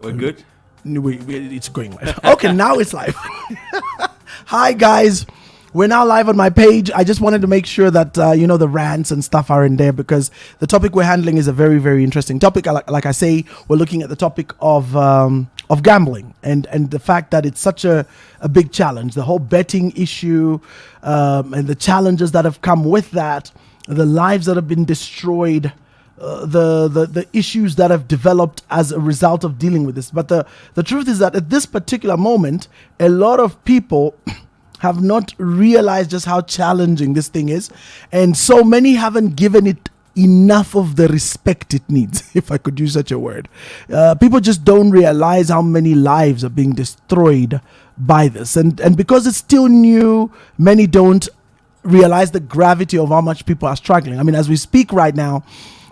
We're good? It's going live. Okay, now it's live. Hi, guys. We're now live on my page. I just wanted to make sure that, the rants and stuff are in there because the topic we're handling is a very, very interesting topic. Like I say, we're looking at the topic of gambling and the fact that it's such a big challenge. The whole betting issue and the challenges that have come with that, the lives that have been destroyed, the issues that have developed as a result of dealing with this. But the truth is that at this particular moment, a lot of people have not realized just how challenging this thing is, and so many haven't given it enough of the respect it needs, if I could use such a word. People just don't realize how many lives are being destroyed by this, and because it's still new, many don't realize the gravity of how much people are struggling. I mean, as we speak right now,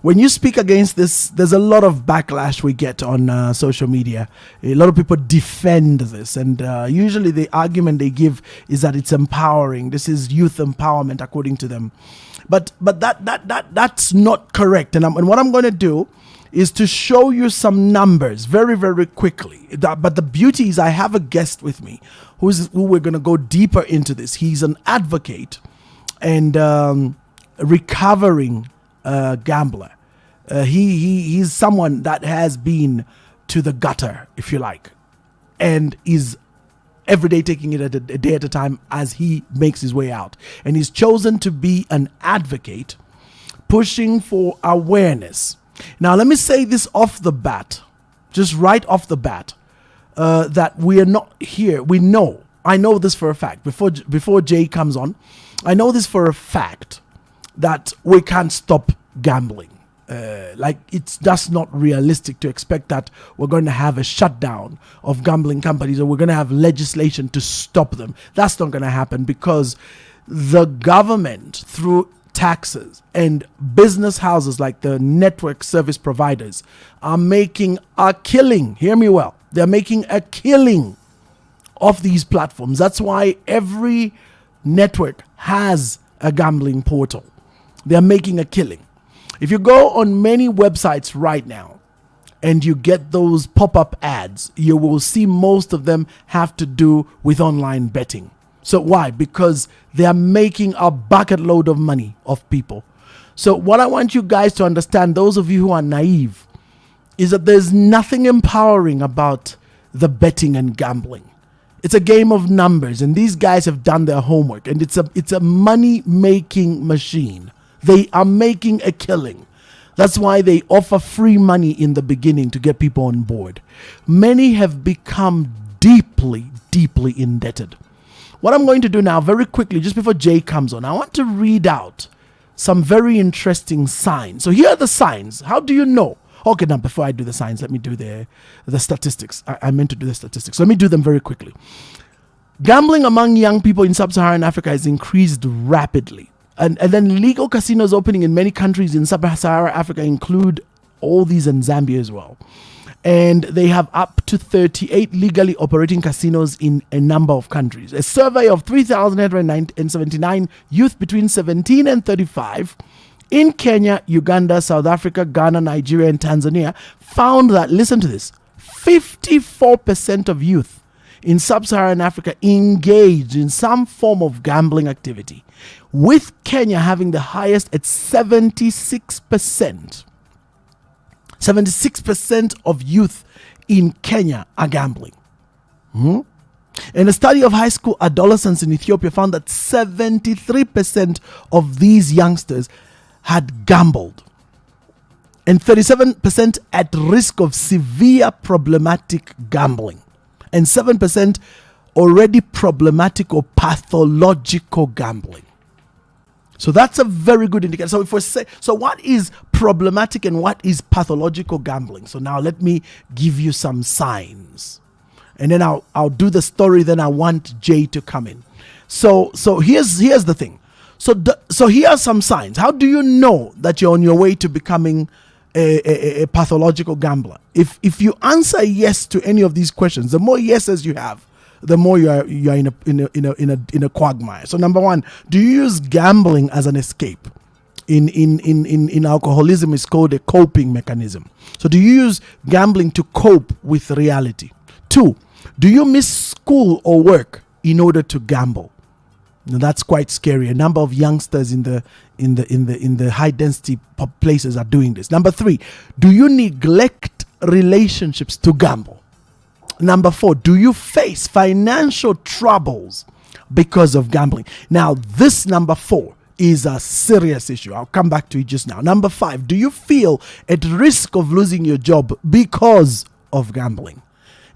when you speak against this, there's a lot of backlash we get on social media. A lot of people defend this, and usually the argument they give is that it's empowering. This is youth empowerment, according to them. But that's not correct. And what I'm going to do is to show you some numbers very, very quickly. But the beauty is I have a guest with me who we're going to go deeper into this. He's an advocate and recovering gambler. He's someone that has been to the gutter, if you like, and is every day taking it a day at a time as he makes his way out. And he's chosen to be an advocate, pushing for awareness. Now, let me say this off the bat, just right off the bat, that we are not here. I know this for a fact. Before Jay comes on, I know this for a fact that we can't stop gambling. It's just not realistic to expect that we're going to have a shutdown of gambling companies or we're going to have legislation to stop them. That's not going to happen because the government, through taxes and business houses like the network service providers, are making a killing. Hear me well. They're making a killing of these platforms. That's why every network has a gambling portal. They're making a killing. If you go on many websites right now and you get those pop-up ads, you will see most of them have to do with online betting. So why? Because they are making a bucket load of money of people. So what I want you guys to understand, those of you who are naive, is that there's nothing empowering about the betting and gambling. It's a game of numbers, and these guys have done their homework, and it's a money-making machine. They are making a killing. That's why they offer free money in the beginning to get people on board. Many have become deeply, deeply indebted. What I'm going to do now, very quickly, just before Jay comes on, I want to read out some very interesting signs. So here are the signs. How do you know? Okay, now before I do the signs, let me do the statistics. I meant to do the statistics. Let me do them very quickly. Gambling among young people in sub-Saharan Africa has increased rapidly. And then legal casinos opening in many countries in sub-Saharan Africa include all these in Zambia as well. And they have up to 38 legally operating casinos in a number of countries. A survey of 3,879 youth between 17 and 35 in Kenya, Uganda, South Africa, Ghana, Nigeria, and Tanzania found that, listen to this, 54% of youth in sub-Saharan Africa engaged in some form of gambling activity, with Kenya having the highest at 76%. 76% of youth in Kenya are gambling. And a study of high school adolescents in Ethiopia found that 73% of these youngsters had gambled, and 37% at risk of severe problematic gambling, and 7% already problematic or pathological gambling. So that's a very good indicator. So if we say, so what is problematic and what is pathological gambling? So now let me give you some signs, and then I'll do the story. Then I want Jay to come in. So here's the thing. So here are some signs. How do you know that you're on your way to becoming a pathological gambler? If you answer yes to any of these questions, the more yeses you have, the more you are in a quagmire. So number one, do you use gambling as an escape? In alcoholism is called a coping mechanism. So do you use gambling to cope with reality? 2, do you miss school or work in order to gamble? Now that's quite scary. A number of youngsters in the high density places are doing this. Number 3, do you neglect relationships to gamble? Number 4, do you face financial troubles because of gambling? Now this number 4 is a serious issue. I'll come back to it just now. Number 5, do you feel at risk of losing your job because of gambling?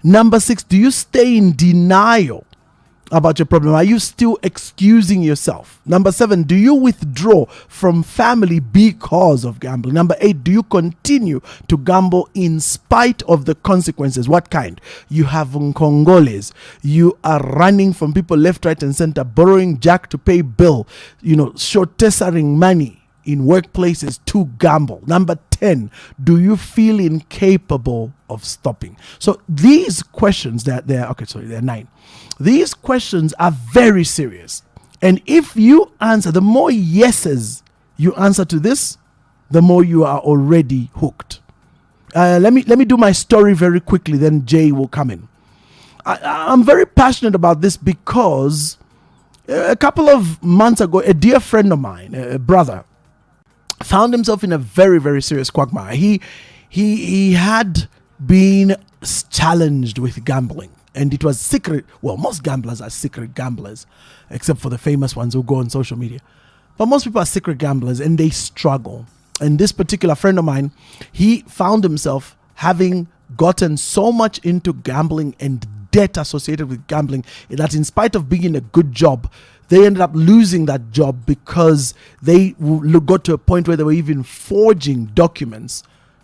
Number 6, do you stay in denial about your problem? Are you still excusing yourself? Number 7, do you withdraw from family because of gambling? Number 8, do you continue to gamble in spite of the consequences? What kind? You have Nkongoles. You are running from people left, right, and center, borrowing jack to pay bill, short-tessering money in workplaces to gamble. Number 10, do you feel incapable of stopping? So these questions, there are 9. These questions are very serious. And if you answer, the more yeses you answer to this, the more you are already hooked. Let me do my story very quickly, then Jay will come in. I'm very passionate about this because a couple of months ago, a dear friend of mine, a brother, found himself in a very, very serious quagmire. He had been challenged with gambling, and it was secret. Well, most gamblers are secret gamblers, except for the famous ones who go on social media. But most people are secret gamblers, and they struggle. And this particular friend of mine, he found himself having gotten so much into gambling and debt associated with gambling that in spite of being in a good job, they ended up losing that job because they got to a point where they were even forging documents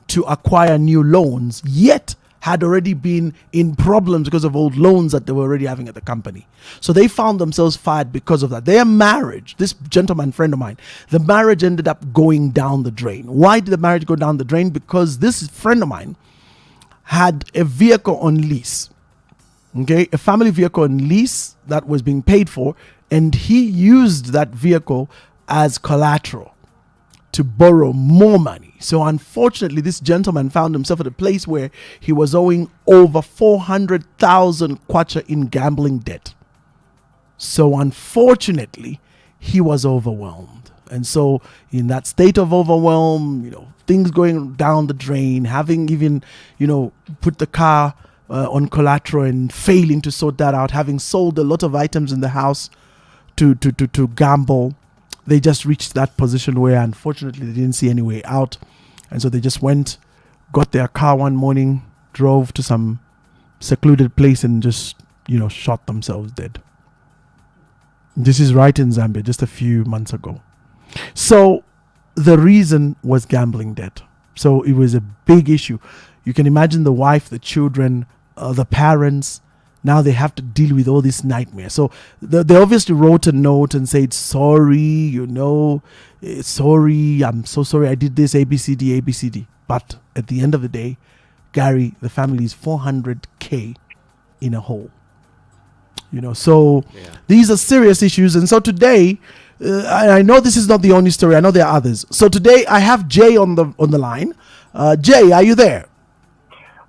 to acquire new loans, yet had already been in problems because of old loans that they were already having at the company. So they found themselves fired because of that. Their marriage, this gentleman friend of mine, the marriage ended up going down the drain. Why did the marriage go down the drain? Because this friend of mine had a vehicle on lease, a family vehicle on lease that was being paid for, and he used that vehicle as collateral to borrow more money. So unfortunately, this gentleman found himself at a place where he was owing over 400,000 kwacha in gambling debt. So unfortunately, he was overwhelmed. And so in that state of overwhelm, things going down the drain, having even, put the car on collateral and failing to sort that out, having sold a lot of items in the house to gamble, they just reached that position where unfortunately they didn't see any way out. And so they just got their car one morning, drove to some secluded place and just, shot themselves dead. This is right in Zambia, just a few months ago. So the reason was gambling debt. So it was a big issue. You can imagine the wife, the children, the parents. Now they have to deal with all this nightmare. So they obviously wrote a note and said, sorry, sorry, I'm so sorry I did this, ABCD, ABCD. But at the end of the day, Gary, the family is 400K in a hole. So these are serious issues. And so today, I know this is not the only story. I know there are others. So today I have Jay on the line. Jay, are you there?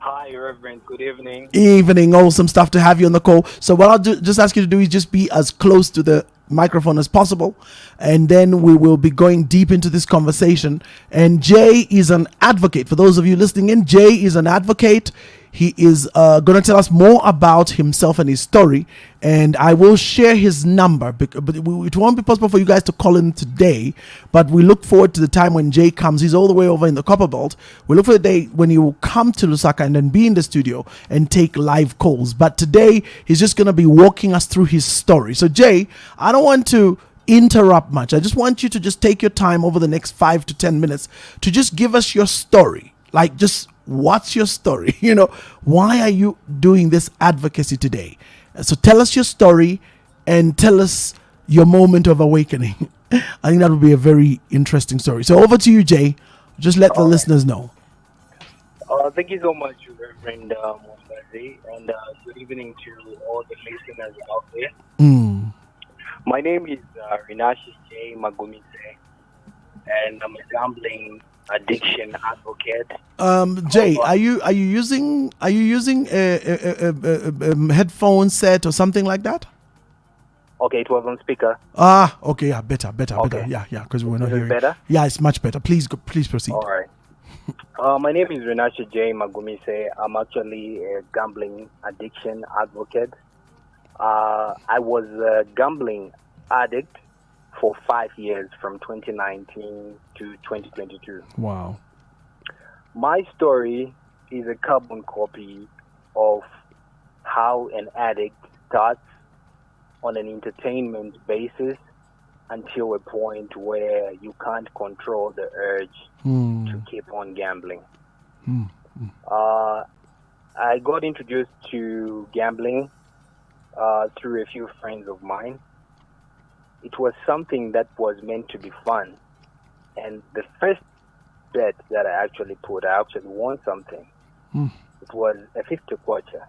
Hi, Reverend. Good evening. Evening. Awesome stuff to have you on the call. So what I'll just ask you to do is just be as close to the microphone as possible, and then we will be going deep into this conversation. And Jay is an advocate. For those of you listening in, Jay is an advocate. He is going to tell us more about himself and his story, and I will share his number, but it won't be possible for you guys to call in today, but we look forward to the time when Jay comes. He's all the way over in the Copper Belt. We look for the day when he will come to Lusaka and then be in the studio and take live calls. But today, he's just going to be walking us through his story. So Jay, I don't want to interrupt much. I just want you to just take your time over the next 5 to 10 minutes to just give us your story. Like, just what's your story? Why are you doing this advocacy today? So tell us your story and tell us your moment of awakening. I think that would be a very interesting story. So over to you, Jay. Just let the listeners know. Thank you so much, Reverend Mwambazi, and good evening to all the listeners out there. My name is Jay Magumise. and I'm a gambling addiction advocate. Jay, Oh, are you using a headphone set or something like that? okay, it was on speaker. Ah, okay, yeah, better. Okay, Yeah, because we're not this is hearing. better. Yeah, it's much better. Please proceed. All right. My name is Jay Magumise. I'm actually a gambling addiction advocate. I was a gambling addict for 5 years from 2019 to 2022. Wow. My story is a carbon copy of how an addict starts on an entertainment basis until a point where you can't control the urge to keep on gambling. I got introduced to gambling through a few friends of mine. It was something that was meant to be fun. And the first bet that I actually won something. It was a 50 kwacha.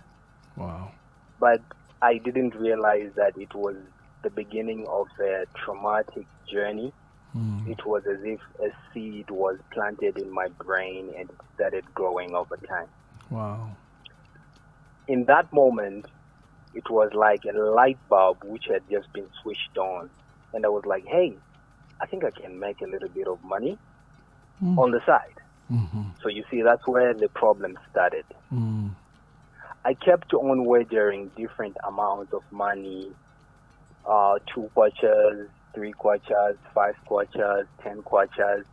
Wow. But I didn't realize that it was the beginning of a traumatic journey. It was as if a seed was planted in my brain and it started growing over time. Wow. In that moment, it was like a light bulb which had just been switched on. And I was like, hey, I think I can make a little bit of money on the side. So you see, that's where the problem started. I kept on wagering different amounts of money, 2 kwachas, 3 kwachas, 5 kwachas, 10 kwachas,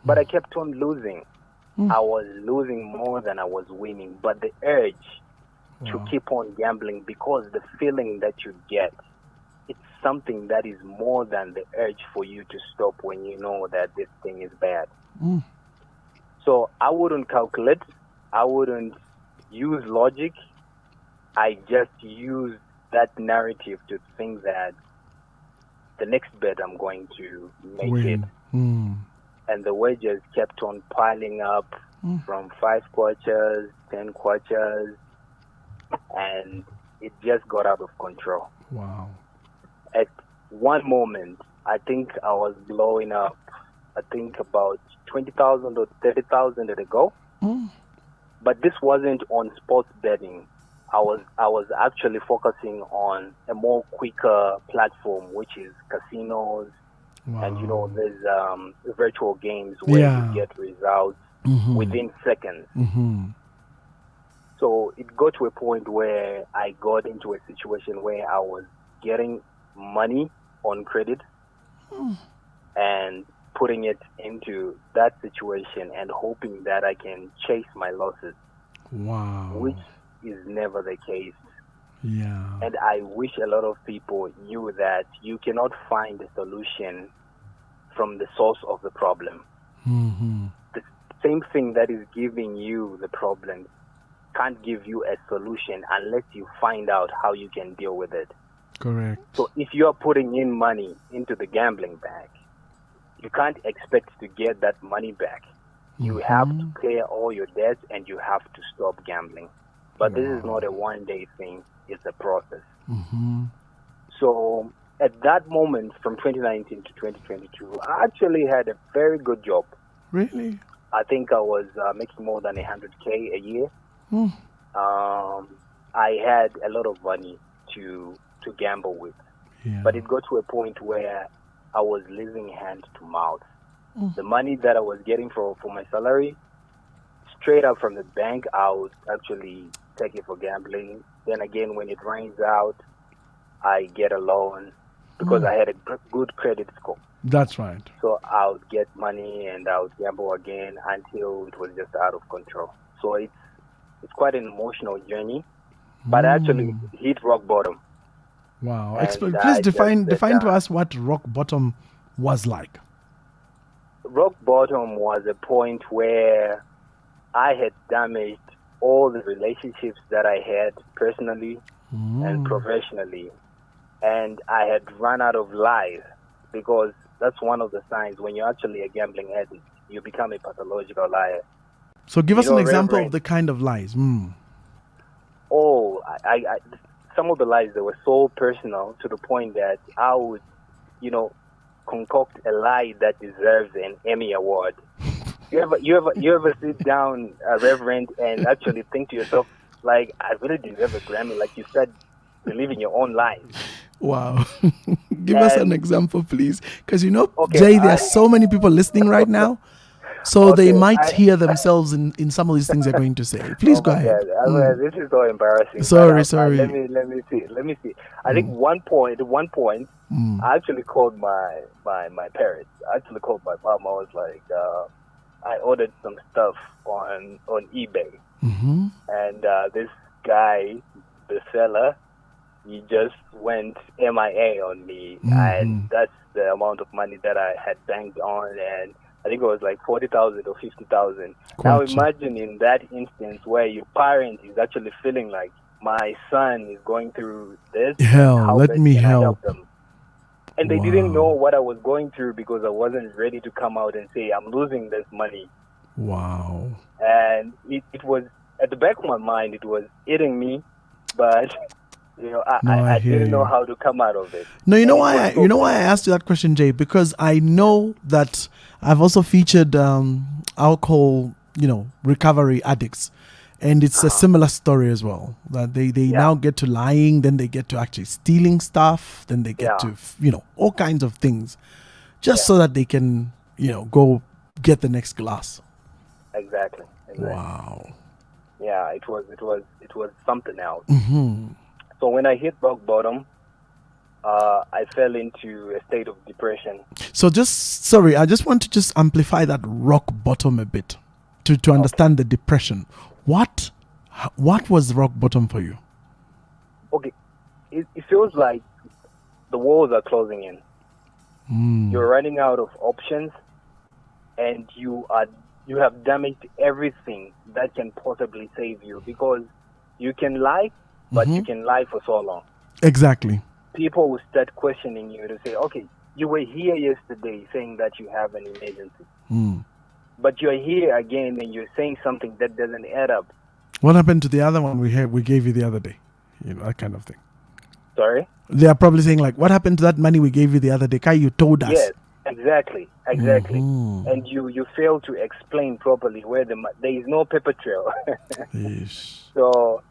but I kept on losing. I was losing more than I was winning, but the urge to keep on gambling, because the feeling that you get, it's something that is more than the urge for you to stop when you know that this thing is bad. So I wouldn't calculate, I wouldn't use logic, I just used that narrative to think that the next bet I'm going to make it. And the wages kept on piling up from 5 kwachas, 10 kwachas, and it just got out of control. Wow. At one moment, I think I was blowing up, I think about 20,000 or 30,000 at a go. But this wasn't on sports betting. I was actually focusing on a more quicker platform, which is casinos. And there's virtual games where you get results within seconds. So it got to a point where I got into a situation where I was getting money on credit and putting it into that situation and hoping that I can chase my losses. Wow. Which is never the case. Yeah. And I wish a lot of people knew that you cannot find a solution from the source of the problem. The same thing that is giving you the problem can't give you a solution unless you find out how you can deal with it. Correct. So if you're putting in money into the gambling bag, you can't expect to get that money back. You have to clear all your debts and you have to stop gambling. But this is not a one-day thing. It's a process. So at that moment, from 2019 to 2022, I actually had a very good job. Really? I think I was making more than 100K a year. I had a lot of money to gamble with. But it got to a point where I was living hand to mouth. The money that I was getting for my salary, straight up from the bank, I would actually take it for gambling. Then again, when it rains out, I get a loan because I had a good credit score. That's right. So I would get money and I would gamble again until it was just out of control. So it's quite an emotional journey, but I actually hit rock bottom. Wow. Please define to us what rock bottom was like. Rock bottom was a point where I had damaged all the relationships that I had personally and professionally. And I had run out of lies, because that's one of the signs when you're actually a gambling addict, you become a pathological liar. So give us an example of the kind of lies. Oh, some of the lies that were so personal to the point that I would, concoct a lie that deserves an Emmy award. You ever sit down, Reverend, and actually think to yourself, like, I really deserve a Grammy, like you said, believing your own lies. Wow. Give us an example, please. Because, Jay, there are so many people listening right now. So they might hear themselves in some of these things they're going to say. Please go ahead. This is so embarrassing. Sorry. Let me see. I think one point, I actually called my parents. I actually called my mom. I was like, I ordered some stuff on eBay, and this guy, the seller, he just went MIA on me, and that's the amount of money that I had banked on, and I think it was like 40,000 or 50,000. Now imagine in that instance where your parent is actually feeling like, my son is going through this. Hell, let me help them. And they didn't know what I was going through because I wasn't ready to come out and say, I'm losing this money. Wow. And it was, at the back of my mind, it was eating me, but I didn't know how to come out of it. No, you know why I asked you that question, Jay? Because I know that I've also featured alcohol, recovery addicts. And it's a similar story as well. That they now get to lying, then they get to actually stealing stuff, then they get to, all kinds of things. Just so that they can, go get the next glass. Exactly. Wow. Yeah, it was something else. Mm-hmm. So when I hit rock bottom, I fell into a state of depression. So I just want to amplify that rock bottom a bit to understand the depression. What was rock bottom for you? Okay, it feels like the walls are closing in. You're running out of options, and you have damaged everything that can possibly save you, because you can lie, but you can lie for so long. Exactly. People will start questioning you to say, okay, you were here yesterday saying that you have an emergency. But you're here again and you're saying something that doesn't add up. What happened to the other one we gave you the other day? That kind of thing. Sorry? They are probably saying, like, what happened to that money we gave you the other day? Kai, you told us. Yes, exactly. And you fail to explain properly where there is no paper trail. Yes. So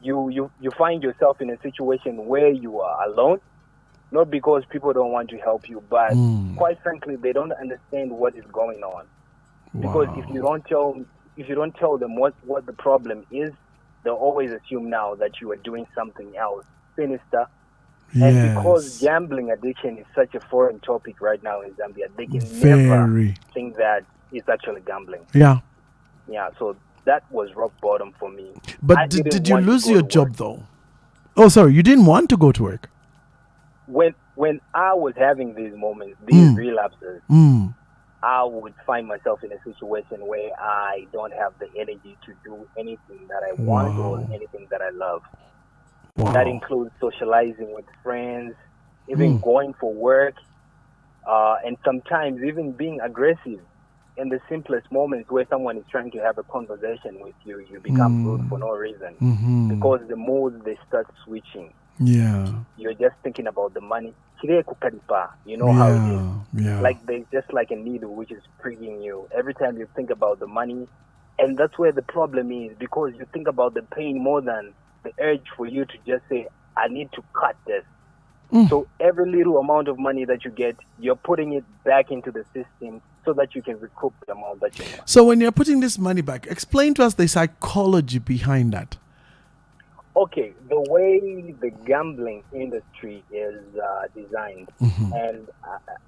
you find yourself in a situation where you are alone, not because people don't want to help you, but quite frankly, they don't understand what is going on. Because if you don't tell them what the problem is, they'll always assume now that you are doing something else sinister. Yes. And because gambling addiction is such a foreign topic right now in Zambia, they can never think that it's actually gambling. Yeah. Yeah, so that was rock bottom for me. But did you lose your job though? Oh, sorry, you didn't want to go to work? When I was having these moments, these relapses, I would find myself in a situation where I don't have the energy to do anything that I want or anything that I love. Wow. That includes socializing with friends, even going for work, and sometimes even being aggressive in the simplest moments where someone is trying to have a conversation with you. You become rude for no reason because the mood, they start switching. Yeah. You're just thinking about the money. You know how it is. Yeah. Like there's just like a needle which is pricking you every time you think about the money. And that's where the problem is, because you think about the pain more than the urge for you to just say, I need to cut this. So every little amount of money that you get, you're putting it back into the system so that you can recoup the amount that you want. So when you're putting this money back, explain to us the psychology behind that. Okay, the way the gambling industry is designed, and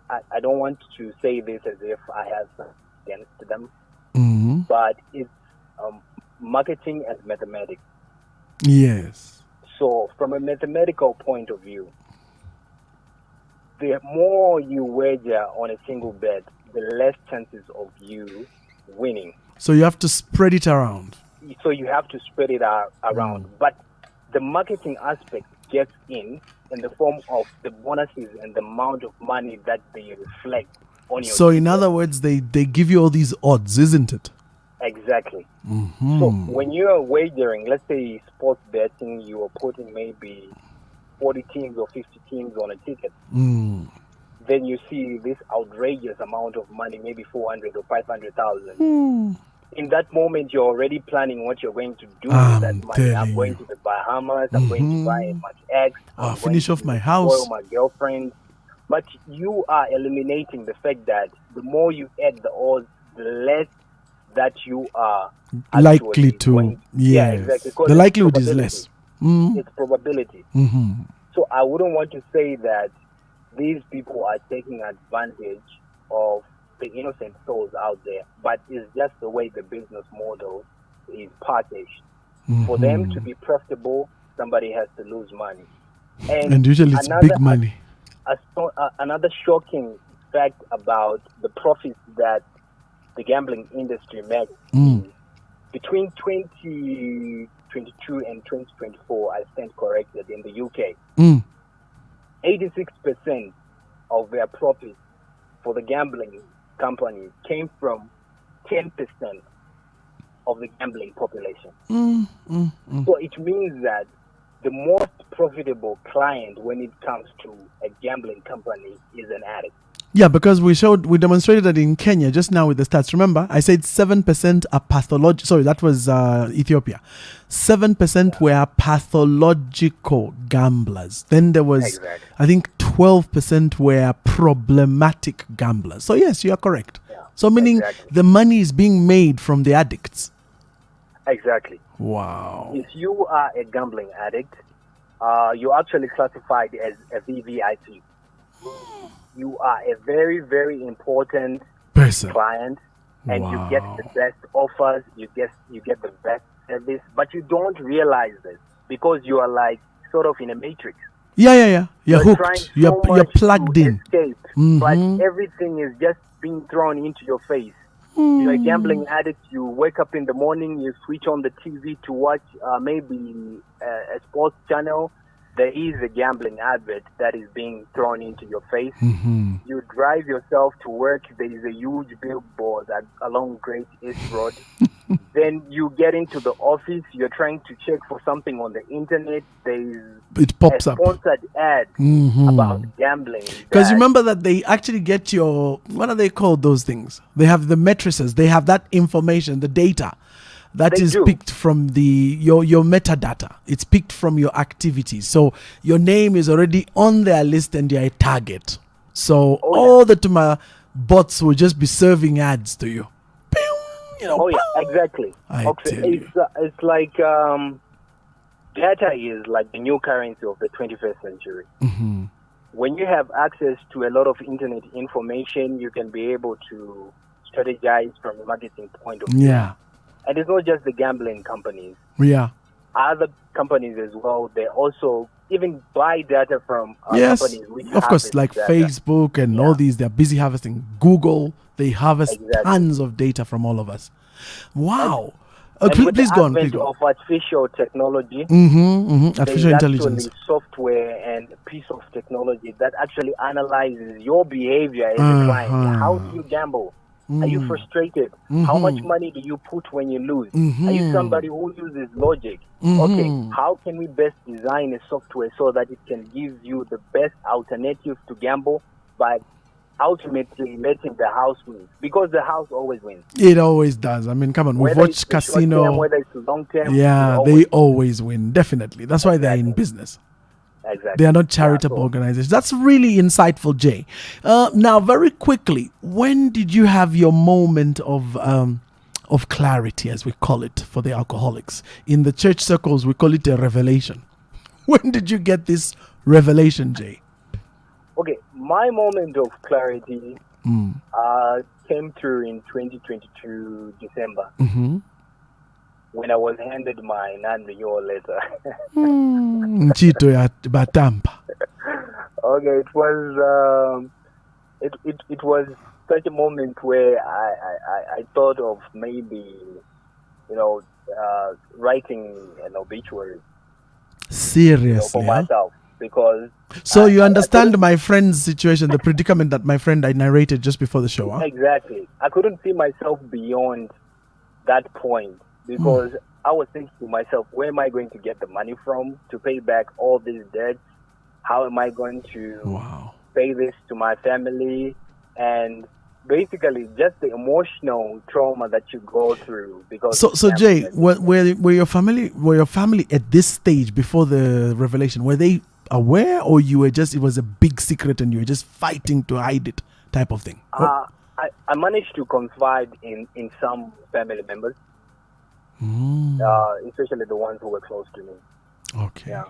I don't want to say this as if I have something against them, but it's marketing and mathematics. Yes. So from a mathematical point of view, the more you wager on a single bet, the less chances of you winning. So you have to spread it around. So you have to spread it around. But the marketing aspect gets in the form of the bonuses and the amount of money that they reflect on your So in other words, they give you all these odds, isn't it? Exactly. So when you're wagering, let's say sports betting, you are putting maybe 40 teams or 50 teams on a ticket. then you see this outrageous amount of money, maybe 400 or 500,000. In that moment, you're already planning what you're going to do with that money. I'm going to the Bahamas. I'm going to buy a Mac X. I'll finish off my house. My girlfriend. But you are eliminating the fact that the more you add the odds, the less that you are likely to. Yeah, exactly. The likelihood is less. It's probability. So I wouldn't want to say that these people are taking advantage of the innocent souls out there, but it's just the way the business model is packaged. For them to be profitable, somebody has to lose money. And usually it's big money. Another shocking fact about the profits that the gambling industry makes is between 2022 and 2024, I stand corrected, in the UK, 86% of their profits for the gambling companies came from 10% of the gambling population. So it means that the most profitable client when it comes to a gambling company is an addict. Yeah, because we demonstrated that in Kenya just now with the stats. Remember, I said 7% are pathological. Sorry, that was Ethiopia. 7% were pathological gamblers. Then there was, I think, 12% were problematic gamblers. So yes, you are correct. Yeah, so meaning the money is being made from the addicts. Exactly. Wow. If you are a gambling addict, you're actually classified as a VVIP. You are a very, very important client, and you get the best offers, you get the best service, but you don't realize this because you are like sort of in a matrix. Yeah. You're hooked. You're plugged in. Escape, but everything is just being thrown into your face. You're a gambling addict. You wake up in the morning, you switch on the TV to watch maybe a sports channel. There is a gambling advert that is being thrown into your face. You drive yourself to work. There is a huge billboard along Great East Road. Then you get into the office. You're trying to check for something on the internet. It pops up. Sponsored ad about gambling. Because remember that they actually get your, what are they called, those things? They have the matrices. They have that information, the data. That is picked from your metadata. It's picked from your activities. So your name is already on their list and you're a target. So all the bots will just be serving ads to you. Exactly. It's like data is like the new currency of the 21st century. When you have access to a lot of internet information, you can be able to strategize from a marketing point of view. Yeah. And it's not just the gambling companies. Yeah. Other companies as well, they also even buy data from companies. Of course, like data. Facebook and all these, they're busy harvesting. Google, they harvest tons of data from all of us. Wow. Please go on. Please go on. Of artificial technology, artificial intelligence, software and a piece of technology that actually analyzes your behavior as a client. How do you gamble? Are you frustrated? How much money do you put when you lose? Are you somebody who uses logic? Okay, how can we best design a software so that it can give you the best alternative to gamble, but ultimately letting the house win? Because the house always wins. It always does. I mean, come on, we've watched casino. Whether it's long term, they always win. Definitely. That's why they're in business. Exactly. They are not charitable organizations. That's really insightful, Jay. Now, very quickly, when did you have your moment of clarity, as we call it, for the alcoholics? In the church circles, we call it a revelation. When did you get this revelation, Jay? Okay, my moment of clarity came through in 2022 December. When I was handed my non-renewal letter. Nchito ya Batampa. Okay, it was such a moment where I thought of maybe, writing an obituary. Seriously, for myself, because. So you understand my friend's situation, the predicament that my friend I narrated just before the show, huh? Exactly. I couldn't see myself beyond that point. Because I was thinking to myself, where am I going to get the money from to pay back all these debts? How am I going to pay this to my family, and basically just the emotional trauma that you go through because. So Jay, were your family at this stage before the revelation? Were they aware, or you were just, it was a big secret and you were just fighting to hide it, type of thing? I managed to confide in some family members, especially the ones who were close to me. Okay. Yeah.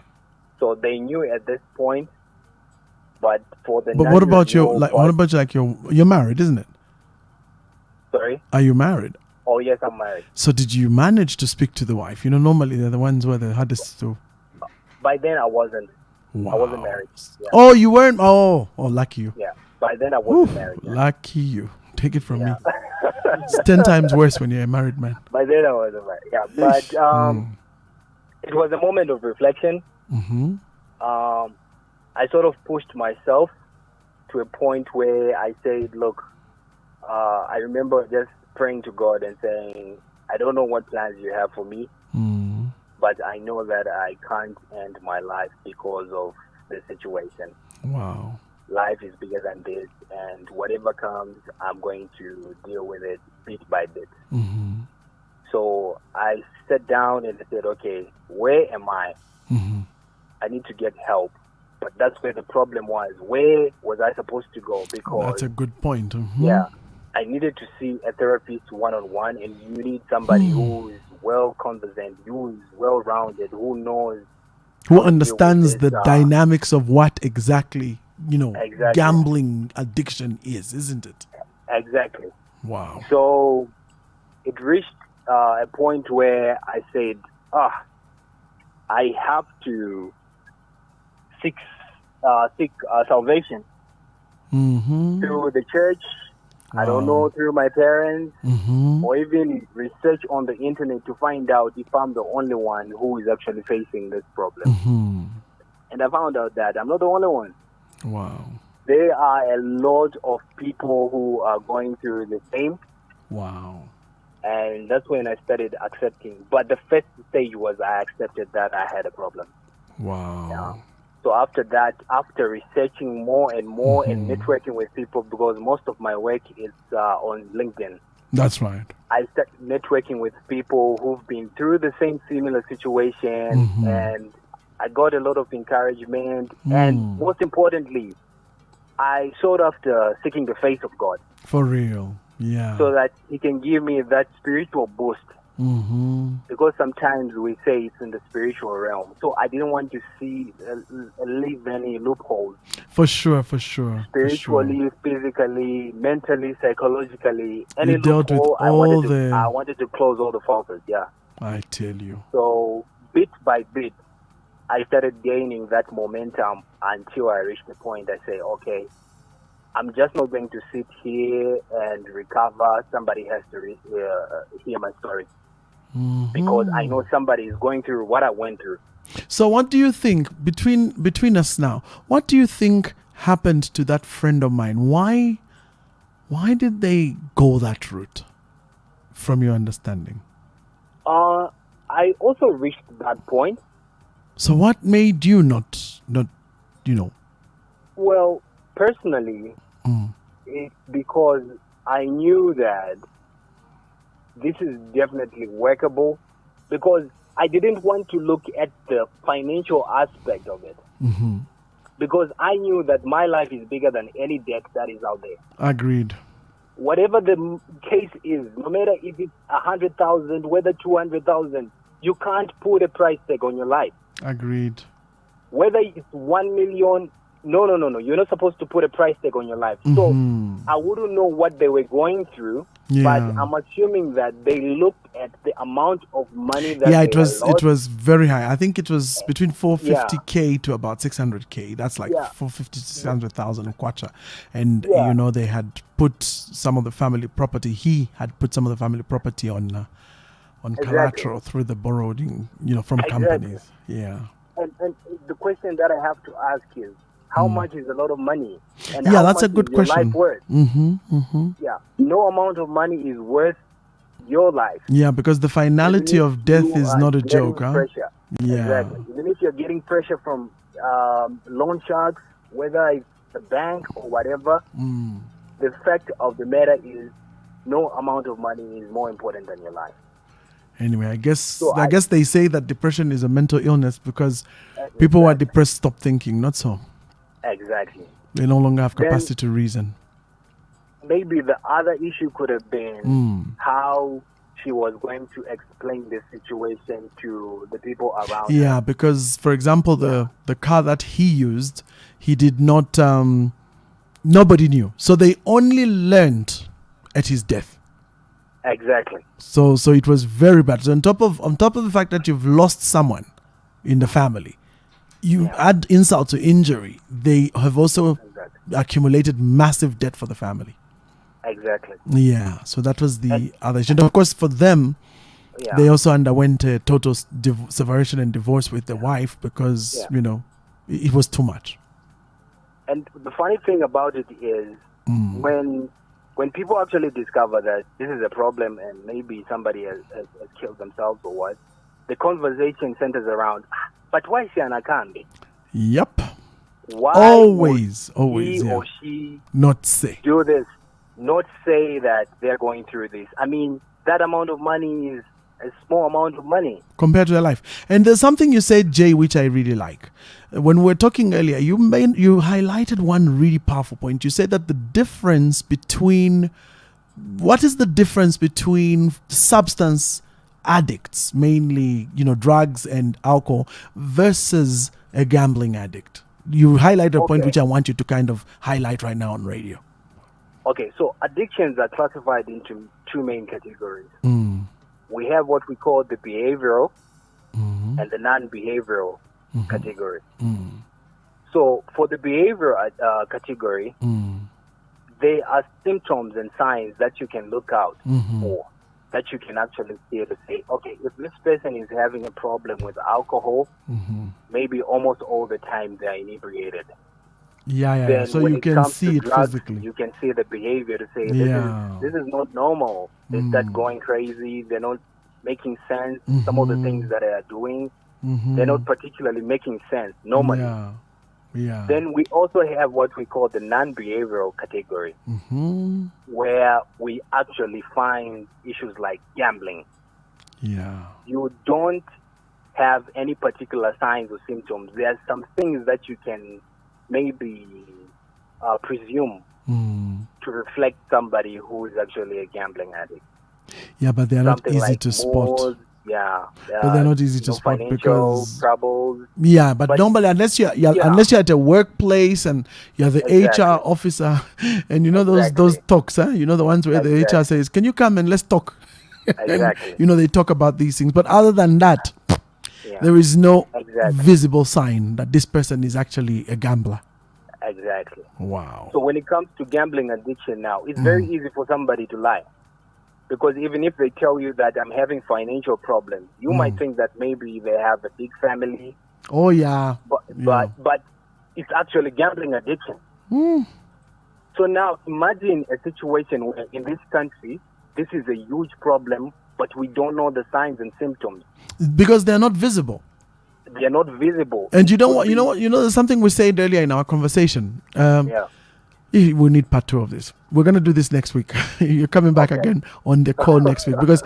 So they knew at this point, but for the. But what about you're married, isn't it? Sorry. Are you married? Oh yes, I'm married. So did you manage to speak to the wife? Normally they're the ones where the hardest to. By then I wasn't. Wow. I wasn't married. Yeah. Oh, you weren't. Oh, lucky you. Yeah. By then I wasn't married. Yeah. Lucky you. Take it from me. It's 10 times worse when you're a married man. By then I wasn't married. Yeah, but it was a moment of reflection. Mm-hmm. I sort of pushed myself to a point where I said, look, I remember just praying to God and saying, I don't know what plans you have for me, but I know that I can't end my life because of the situation. Wow. Life is bigger than this, and whatever comes, I'm going to deal with it bit by bit. Mm-hmm. So I sat down and I said, okay, where am I? Mm-hmm. I need to get help. But that's where the problem was. Where was I supposed to go? Because that's a good point. Mm-hmm. Yeah, I needed to see a therapist one-on-one, and you need somebody who is well conversant, who is well-rounded, who knows, who understands the dynamics of what exactly, exactly. Gambling addiction is, isn't it? Exactly. Wow. So it reached a point where I said, I have to seek salvation through the church. Wow. I don't know, through my parents, or even research on the internet to find out if I'm the only one who is actually facing this problem. And I found out that I'm not the only one. Wow. There are a lot of people who are going through the same. Wow. And that's when I started accepting. But the first stage was I accepted that I had a problem. Wow. Yeah. So after that, after researching more and more and networking with people, because most of my work is on LinkedIn. That's right. I started networking with people who've been through the same similar situation, and I got a lot of encouragement. And most importantly, I sought after seeking the face of God. For real. Yeah. So that He can give me that spiritual boost. Because sometimes we say it's in the spiritual realm. So I didn't want to leave any loopholes. For sure, for sure. Spiritually, physically, mentally, psychologically. Any you dealt loophole, with I wanted to close all the faucets, yeah. I tell you. So bit by bit, I started gaining that momentum until I reached the point I say, okay, I'm just not going to sit here and recover. Somebody has to hear my story. Because I know somebody is going through what I went through. So what do you think, between us now, what do you think happened to that friend of mine? Why did they go that route, from your understanding? I also reached that point. So what made you not Well, personally, it's because I knew that this is definitely workable, because I didn't want to look at the financial aspect of it. Because I knew that my life is bigger than any debt that is out there. Agreed. Whatever the case is, no matter if it's 100,000, whether 200,000, you can't put a price tag on your life. Agreed. Whether it's 1 million, no. You're not supposed to put a price tag on your life. So I wouldn't know what they were going through, but I'm assuming that they looked at the amount of money that it was very high. I think it was between 450k to about 600k. That's like 450 to 600,000 kwacha. And they had put some of the family property. He had put some of the family property on collateral through the borrowing, from companies. Yeah. And the question that I have to ask is, how much is a lot of money? And that's a good question. Life worth? Yeah, no amount of money is worth your life. Yeah, because the finality of death is not a joke, huh? Pressure. Yeah, exactly. Even if you're getting pressure from loan sharks, whether it's the bank or whatever. The fact of the matter is, no amount of money is more important than your life. Anyway, I guess they say that depression is a mental illness because people who are depressed stop thinking. Not so. Exactly. They no longer have capacity to reason. Maybe the other issue could have been how she was going to explain this situation to the people around her. Yeah, because, for example, the car that he used, he did not, nobody knew. So they only learned at his death. Exactly. So it was very bad. So on top of the fact that you've lost someone in the family, you add insult to injury. They have also accumulated massive debt for the family. Exactly. Yeah. So that was the other issue. And of course, for them, they also underwent a total separation and divorce with the wife because it was too much. And the funny thing about it is when people actually discover that this is a problem and maybe somebody has killed themselves or what, the conversation centers around, but why is she an Akambi? Yep. Why always he or she not say do this, not say that they're going through this? I mean, that amount of money is a small amount of money compared to their life. And there's something you said, Jay, which I really like. When we were talking earlier, you highlighted one really powerful point. You said that what is the difference between substance addicts, mainly, drugs and alcohol, versus a gambling addict? You highlighted a point which I want you to kind of highlight right now on radio. Okay, so addictions are classified into two main categories. We have what we call the behavioral and the non-behavioral category. So for the behavioral category, there are symptoms and signs that you can look out for, that you can actually see to say, okay, if this person is having a problem with alcohol, maybe almost all the time they're inebriated. Yeah. So you can see it drugs, physically. You can see the behavior to say, this is not normal. They start going crazy. They're not making sense. Some of the things that they are doing, they're not particularly making sense normally. Yeah. Then we also have what we call the non-behavioral category, where we actually find issues like gambling. Yeah. You don't have any particular signs or symptoms. There are some things that you can maybe presume to reflect somebody who is actually a gambling addict. Yeah, but they're not easy to spot. But they're not easy to spot because troubles. Yeah, but normally unless you're at a workplace and you're the HR officer and those talks, the ones where the HR says, "Can you come and let's talk?" Exactly. And, they talk about these things. But other than that, there is no visible sign that this person is actually a gambler. Exactly. Wow. So when it comes to gambling addiction now, it's very easy for somebody to lie. Because even if they tell you that I'm having financial problems, you might think that maybe they have a big family. Oh, yeah. But it's actually gambling addiction. So now imagine a situation where in this country, this is a huge problem, but we don't know the signs and symptoms. Because they're not visible. They're not visible. And there's something we said earlier in our conversation. We need part 2 of this. We're going to do this next week. You're coming back again on the call next week because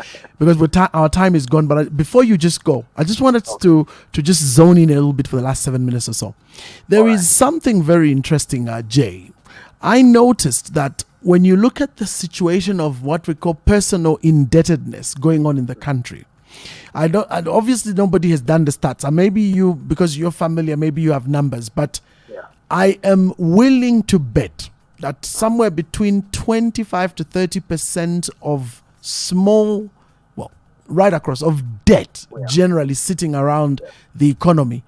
our time is gone. But before you just go, I just wanted to just zone in a little bit for the last 7 minutes or so. There is something very interesting, Jay. I noticed that when you look at the situation of what we call personal indebtedness going on in the country, obviously nobody has done the stats. And maybe you, because you're familiar, maybe you have numbers, but I am willing to bet that somewhere between 25 to 30% of right across, of debt generally sitting around the economy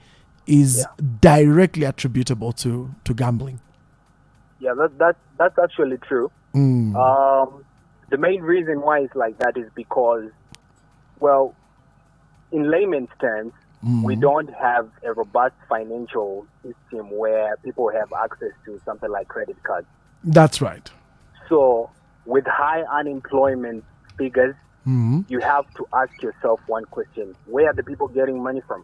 is directly attributable to gambling. Yeah, that's actually true. The main reason why it's like that is because, well, in layman's terms, we don't have a robust financial system where people have access to something like credit cards. That's right. So with high unemployment figures, you have to ask yourself one question: where are the people getting money from?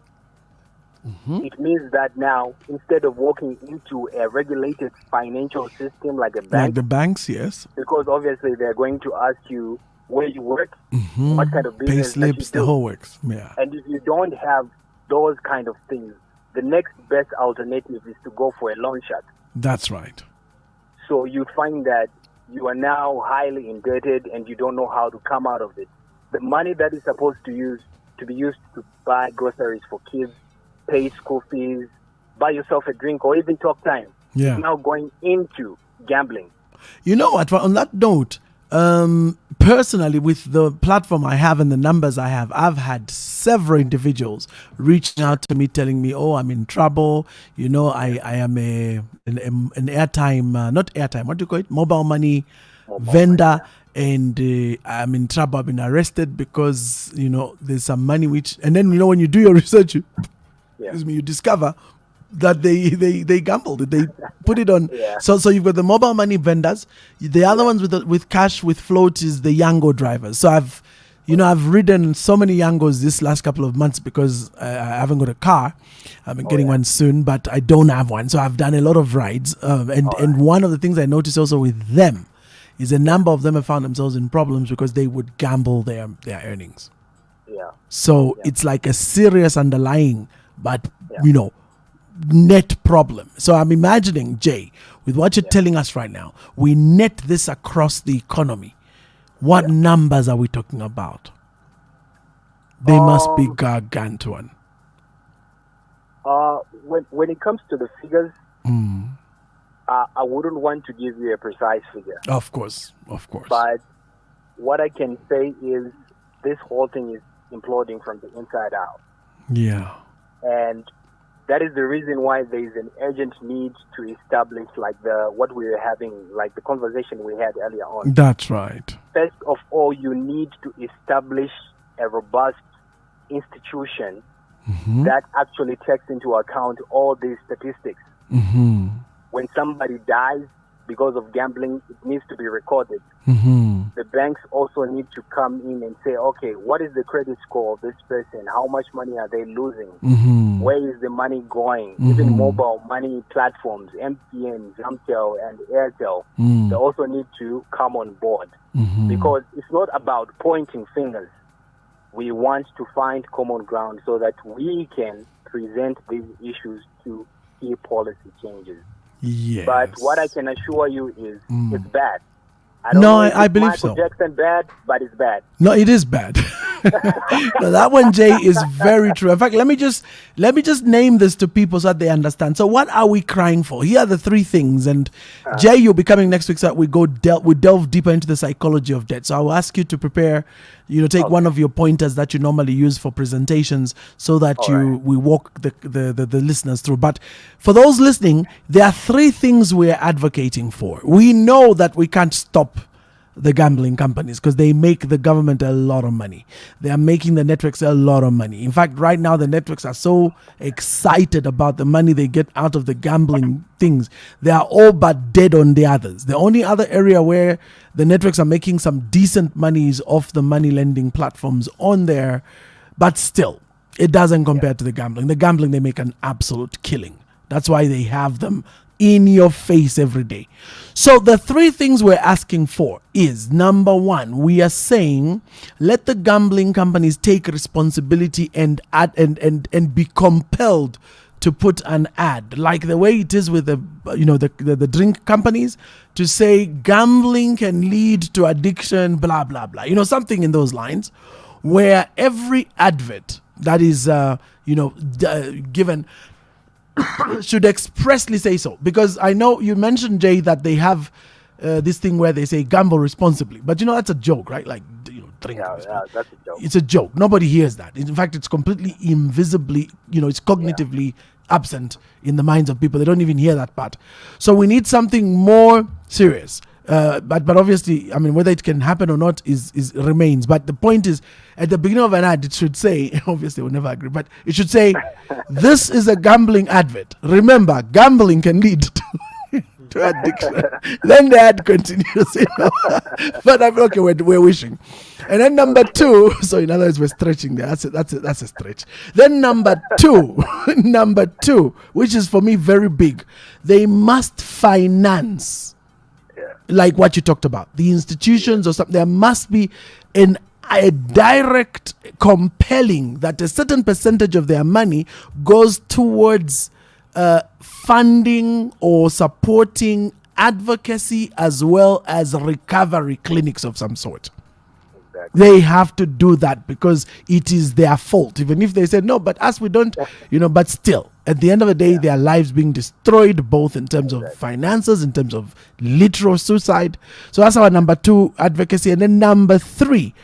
it means that now, instead of walking into a regulated financial system like a bank, like the banks, yes, because obviously they're going to ask you where you work, what kind of business pay slips, that you the do. whole works. Yeah, And if you don't have those kind of things, the next best alternative is to go for a loan shark. that's right. So you find that you are now highly indebted and you don't know how to come out of it. The money that is supposed to be used to buy groceries for kids, pay school fees, buy yourself a drink, or even talk time, Yeah. is now going into gambling. You know what? On that note, personally, with the platform I have and the numbers I have, I've had several individuals reaching out to me telling me, "Oh, I'm in trouble. You know, I am an airtime, not airtime. What do you call it? Mobile money vendor." And I'm in trouble. I've been arrested because, you know, there's some money which, and then, you know, when you do your research, you discover that they gambled. They put it on. Yeah. So you've got the mobile money vendors. The other ones with cash with float is the Yango drivers. So I've ridden so many Yangos this last couple of months because I haven't got a car. I'm getting one soon, but I don't have one. So I've done a lot of rides. And one of the things I noticed also with them is a number of them have found themselves in problems because they would gamble their earnings. Yeah. So it's like a serious underlying, but, you know, net problem. So I'm imagining, Jay, with what you're telling us right now, we net this across the economy. What numbers are we talking about? They must be gargantuan. When it comes to the figures, I wouldn't want to give you a precise figure. Of course. But what I can say is this whole thing is imploding from the inside out. Yeah. And that is the reason why there is an urgent need to establish what we were having, like the conversation we had earlier on. That's right. First of all, you need to establish a robust institution that actually takes into account all these statistics. When somebody dies because of gambling, it needs to be recorded. The banks also need to come in and say, okay, what is the credit score of this person? How much money are they losing? Where is the money going? Even mobile money platforms, MTN, Zamtel, and Airtel, they also need to come on board. Because it's not about pointing fingers. We want to find common ground so that we can present these issues to key policy changes. Yes. But what I can assure you is it's bad. I believe Michael so. Jackson bad, but it's bad. No, it is bad. No, that one, Jay, is very true. In fact, let me just name this to people so that they understand. So, what are we crying for? Here are the three things. And Jay, you'll be coming next week so that we delve deeper into the psychology of debt. So, I will ask you to prepare. Take one of your pointers that you normally use for presentations so that we walk the listeners through. But for those listening, there are three things we're advocating for. We know that we can't stop the gambling companies because they make the government a lot of money. They are making the networks a lot of money. In fact, right now the networks are so excited about the money they get out of the gambling things. They are all but dead on the others. The only other area where the networks are making some decent money is off the money lending platforms on there, but still, it doesn't compare to the gambling. The gambling, they make an absolute killing. That's why they have them in your face every day. So the three things we're asking for is, number one, we are saying let the gambling companies take responsibility and be compelled to put an ad, like the way it is with the drink companies, to say gambling can lead to addiction, blah blah blah. Something in those lines, where every advert that is given should expressly say so. Because I know you mentioned, Jay, that they have this thing where they say gamble responsibly, but that's a joke, right? Like, drink. Yeah, that's a joke. It's a joke. Nobody hears that. In fact, it's completely invisibly, it's cognitively absent in the minds of people. They don't even hear that part. So we need something more serious. But obviously, I mean, whether it can happen or not is remains. But the point is, at the beginning of an ad, it should say, obviously we'll never agree, but it should say, this is a gambling advert. Remember, gambling can lead to to addiction. Then the ad continues, but I'm okay. We're wishing. And then number 2. So in other words, we're stretching there. That's a stretch. Then number 2, number 2, which is for me very big. They must finance, like what you talked about, the institutions or something. There must be a direct compelling that a certain percentage of their money goes towards funding or supporting advocacy as well as recovery clinics of some sort. Exactly. They have to do that because it is their fault. Even if they say, no, but us, we don't, but still, at the end of the day, their lives being destroyed, both in terms of finances, in terms of literal suicide. So that's our number 2, advocacy. And then number 3,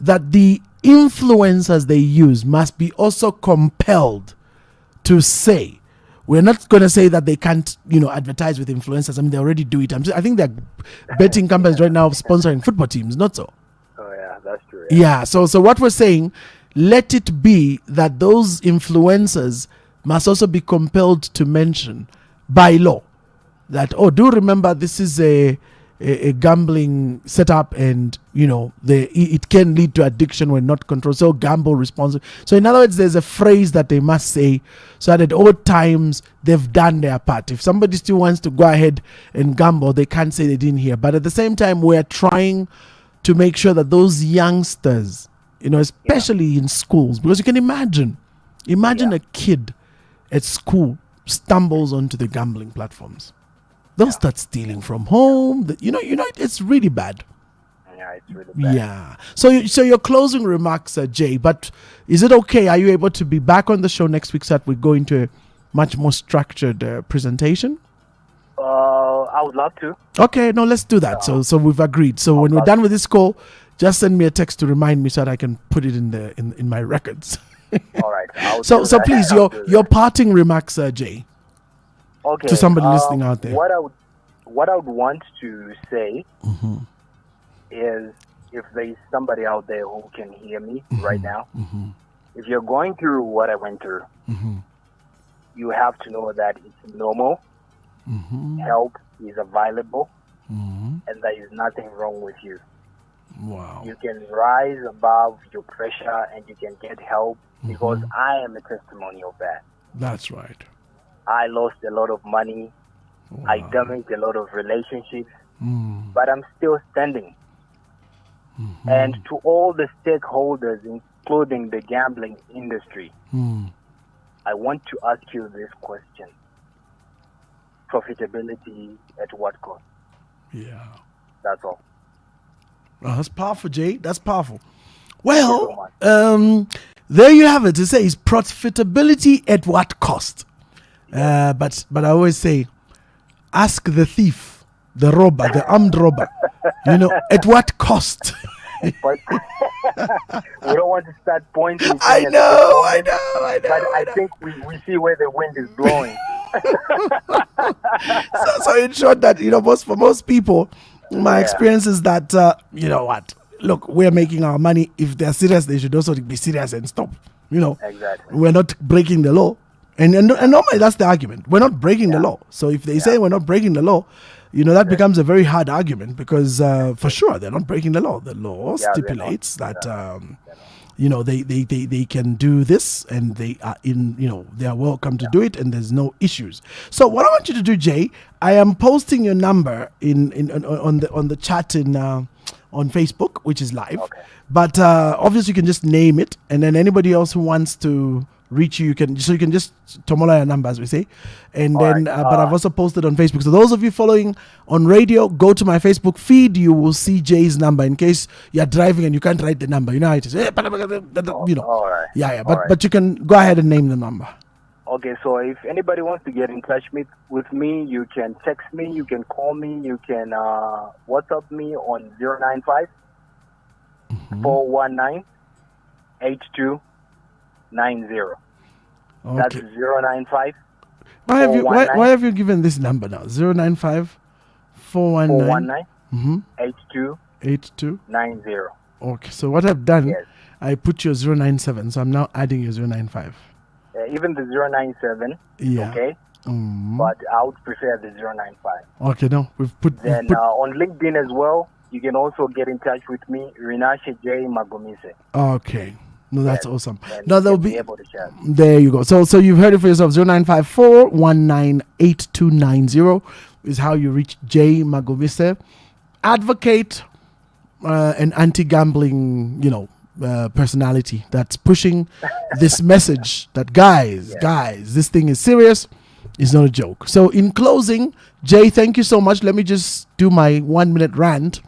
that the influencers they use must be also compelled to say, we're not going to say that they can't, advertise with influencers. I mean, they already do it. I think they're betting companies right now sponsoring football teams, not so. Oh, yeah, that's true. Yeah, so what we're saying, let it be that those influencers must also be compelled to mention by law that, do remember this is a gambling setup, and it can lead to addiction when not controlled, so gamble responsibly. So in other words, there's a phrase that they must say so that at all times they've done their part. If somebody still wants to go ahead and gamble, they can't say they didn't hear. But at the same time, we're trying to make sure that those youngsters, especially in schools, because you can imagine a kid at school stumbles onto the gambling platforms. They'll start stealing from home. It's really bad. Yeah, it's really bad. Yeah. So your closing remarks, Jay, but is it okay? Are you able to be back on the show next week so that we go into a much more structured presentation? I would love to. Okay, no, let's do that. So we've agreed. So when we're done with this call, just send me a text to remind me so that I can put it in my records. All right. So please, your parting remarks, Jay. Okay. To somebody listening out there. What I would want to say is, if there's somebody out there who can hear me right now, if you're going through what I went through, you have to know that it's normal. Help is available, and there is nothing wrong with you. Wow. You can rise above your pressure and you can get help, because I am a testimony of that. That's right. I lost a lot of money. Wow. I damaged a lot of relationships, but I'm still standing. And to all the stakeholders, including the gambling industry, I want to ask you this question. Profitability at what cost? Yeah. That's all. Oh, that's powerful, Jay. That's powerful. Well, there you have it. It says profitability at what cost? But I always say, ask the thief, the robber, the armed robber, at what cost? But we don't want to start pointing. I know. But I think we see where the wind is blowing. so in short, that for most people, my experience is that look, we're making our money. If they're serious, they should also be serious and stop. Exactly. We're not breaking the law, and normally that's the argument. We're not breaking the law. So if they say we're not breaking the law, that becomes a very hard argument, because for sure they're not breaking the law. The law stipulates that they can do this, and they are they are welcome to do it, and there's no issues. So what I want you to do, Jay, I am posting your number on the chat on Facebook, which is live. Okay. But obviously you can just name it, and then anybody else who wants to reach you can just tomola your number, as we say, and but I've also posted on Facebook. So those of you following on radio, go to my Facebook feed. You will see Jay's number in case you're driving and you can't write the number. You know how it is. All right. Yeah. But you can go ahead and name the number. Okay, so if anybody wants to get in touch with me, you can text me, you can call me, you can WhatsApp me on 095 419 8290. Okay. That's 095. Why have you given this number now? 095 419 8290. Okay, so what I've done, I put your 097, so I'm now adding your 095. Even the 097, okay? but I would prefer the 095. Okay, no, Then on LinkedIn as well, you can also get in touch with me, Rinashe Jay Magumise. Okay. No, that's awesome. And No, they'll be able to share. There you go. So you've heard it for yourself. 0954-198290 is how you reach Jay Magumise. Advocate an anti-gambling, personality that's pushing this message that guys, this thing is serious. It's not a joke. So in closing, Jay, thank you so much. Let me just do my 1 minute rant.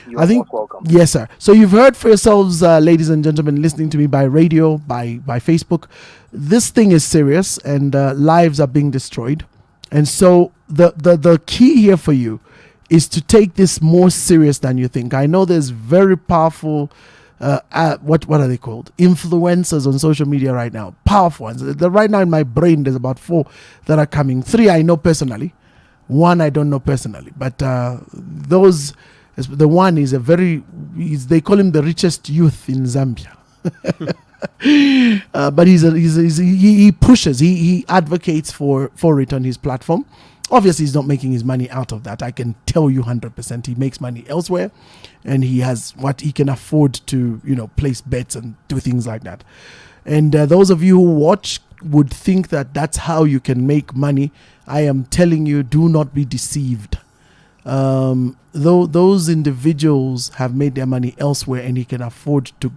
You're most welcome. Yes, sir. So you've heard for yourselves, ladies and gentlemen, listening to me by radio, by Facebook. This thing is serious, and lives are being destroyed. And so the key here for you is to take this more serious than you think. I know there's very powerful, what are they called? Influencers on social media right now. Powerful ones. Right now in my brain, there's about 4 that are coming. 3 I know personally. 1 I don't know personally. But those... The one is they call him the richest youth in Zambia. But he pushes, he advocates for it on his platform. Obviously, he's not making his money out of that. I can tell you 100%. He makes money elsewhere, and he has what he can afford to, place bets and do things like that. And those of you who watch would think that that's how you can make money. I am telling you, do not be deceived. Though those individuals have made their money elsewhere, and he can afford to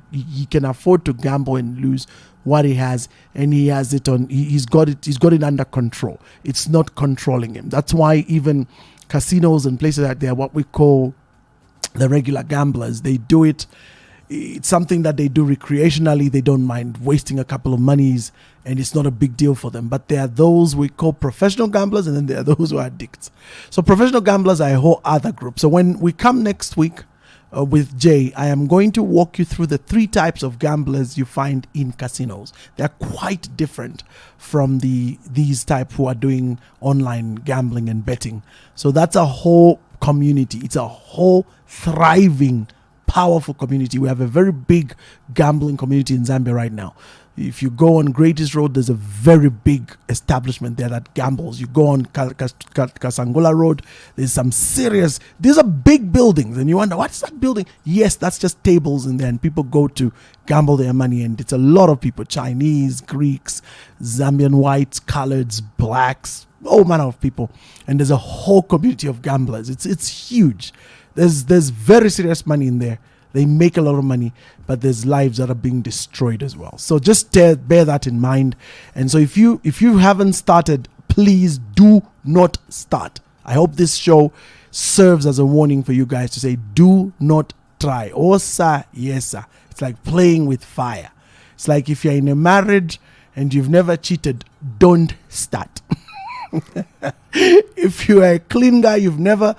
gamble and lose what he has, and he has it on. He's got it under control. It's not controlling him. That's why even casinos and places like that, what we call the regular gamblers, they do it. It's something that they do recreationally. They don't mind wasting a couple of monies, and it's not a big deal for them. But there are those we call professional gamblers, and then there are those who are addicts. So professional gamblers are a whole other group. So when we come next week with Jay, I am going to walk you through the 3 types of gamblers you find in casinos. They're quite different from these type who are doing online gambling and betting. So that's a whole community. It's a whole thriving, powerful community. We have a very big gambling community in Zambia right now. If you go on Greatest Road, there's a very big establishment there that gambles. You go on Kasangula Road, there's some serious, these are big buildings, and you wonder, what's that building? Yes, that's just tables in there, and people go to gamble their money, and it's a lot of people, Chinese, Greeks, Zambian whites, coloreds, blacks, all manner of people, and there's a whole community of gamblers. It's huge. There's very serious money in there. They make a lot of money, but there's lives that are being destroyed as well. So just bear that in mind. And so if you haven't started, please do not start. I hope this show serves as a warning for you guys to say, do not try. Osa, yesa. It's like playing with fire. It's like if you're in a marriage and you've never cheated, don't start. If you are a clean guy, you've never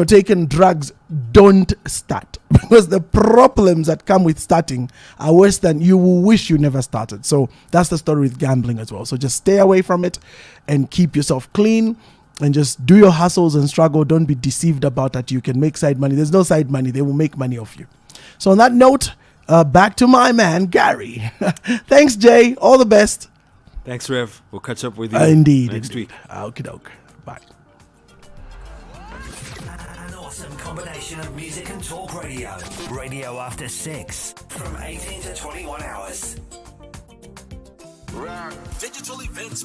taken drugs, don't start, because the problems that come with starting are worse than you will wish you never started. So that's the story with gambling as well. So just stay away from it and keep yourself clean and just do your hustles and struggle. Don't be deceived about that you can make side money. There's no side money. They will make money off you. So on that note, back to my man, Gary. Thanks, Jay. All the best. Thanks, Rev. We'll catch up with you next week. Okie doke. Bye. Combination of music and talk radio. Radio after 6 from 18 to 21 hours. Digital events.